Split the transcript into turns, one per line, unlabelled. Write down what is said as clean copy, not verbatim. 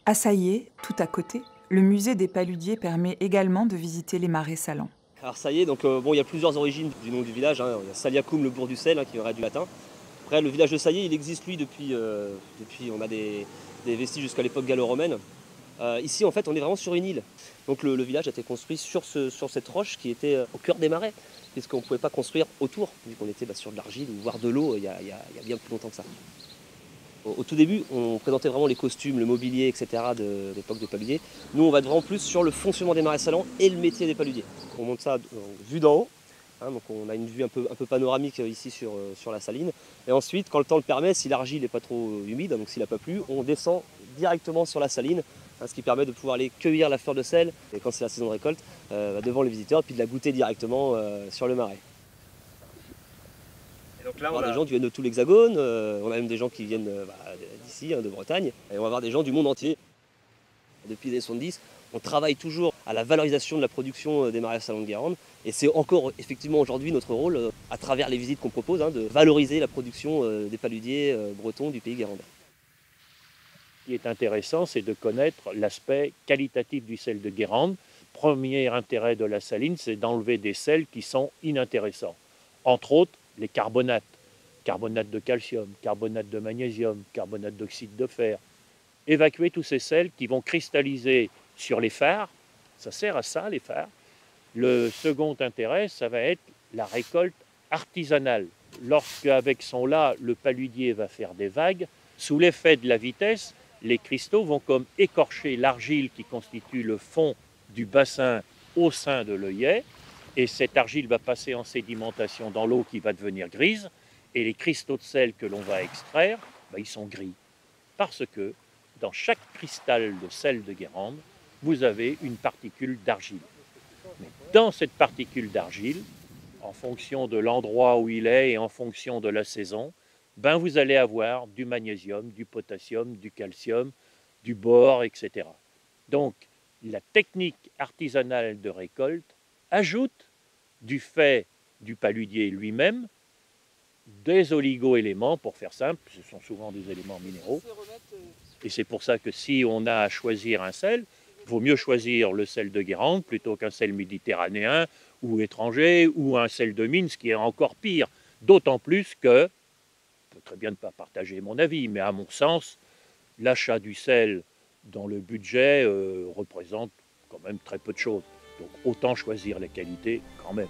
À Saillé, tout à côté, le musée des Paludiers permet également de visiter les marais salants.
Alors ça y est, donc bon, il y a plusieurs origines du nom du village, hein. Il y a Saliacum, le bourg du sel, hein, qui viendrait du latin. Après, le village de Saillé, il existe lui depuis on a des vestiges jusqu'à l'époque gallo-romaine. Ici, en fait, on est vraiment sur une île. Donc le village a été construit sur cette roche qui était au cœur des marais, puisqu'on ne pouvait pas construire autour, vu qu'on était sur de l'argile ou voire de l'eau il y a bien plus longtemps que ça. Au tout début, on présentait vraiment les costumes, le mobilier, etc. de l'époque des paludiers. Nous, on va être vraiment plus sur le fonctionnement des marais salants et le métier des paludiers. On monte ça vue d'en haut, hein, donc on a une vue un peu panoramique ici sur la saline. Et ensuite, quand le temps le permet, si l'argile n'est pas trop humide, donc s'il n'a pas plu, on descend directement sur la saline, hein, ce qui permet de pouvoir aller cueillir la fleur de sel, et quand c'est la saison de récolte, devant les visiteurs, et puis de la goûter directement sur le marais. Et donc là, on va avoir des gens qui viennent de tout l'Hexagone, on a même des gens qui viennent d'ici, hein, de Bretagne, et on va avoir des gens du monde entier. Depuis les années 70, on travaille toujours à la valorisation de la production des marais salants de Guérande, et c'est encore effectivement aujourd'hui notre rôle, à travers les visites qu'on propose, hein, de valoriser la production des paludiers bretons du pays guérandais.
Ce qui est intéressant, c'est de connaître l'aspect qualitatif du sel de Guérande. Premier intérêt de la saline, c'est d'enlever des sels qui sont inintéressants. Entre autres, les carbonates. Carbonate de calcium, carbonate de magnésium, carbonate d'oxyde de fer. Évacuer tous ces sels qui vont cristalliser sur les phares. Ça sert à ça, les phares. Le second intérêt, ça va être la récolte artisanale. Lorsque, avec son lac, le paludier va faire des vagues, sous l'effet de la vitesse, les cristaux vont comme écorcher l'argile qui constitue le fond du bassin au sein de l'œillet, et cette argile va passer en sédimentation dans l'eau qui va devenir grise, et les cristaux de sel que l'on va extraire, ils sont gris. Parce que dans chaque cristal de sel de Guérande, vous avez une particule d'argile. Mais dans cette particule d'argile, en fonction de l'endroit où il est et en fonction de la saison, vous allez avoir du magnésium, du potassium, du calcium, du bore, etc. Donc, la technique artisanale de récolte ajoute, du fait du paludier lui-même, des oligo-éléments, pour faire simple, ce sont souvent des éléments minéraux. Et c'est pour ça que si on a à choisir un sel, il vaut mieux choisir le sel de Guérande plutôt qu'un sel méditerranéen ou étranger ou un sel de mine, ce qui est encore pire. D'autant plus que, je peux très bien ne pas partager mon avis, mais à mon sens, l'achat du sel dans le budget représente quand même très peu de choses. Donc autant choisir la qualité quand même.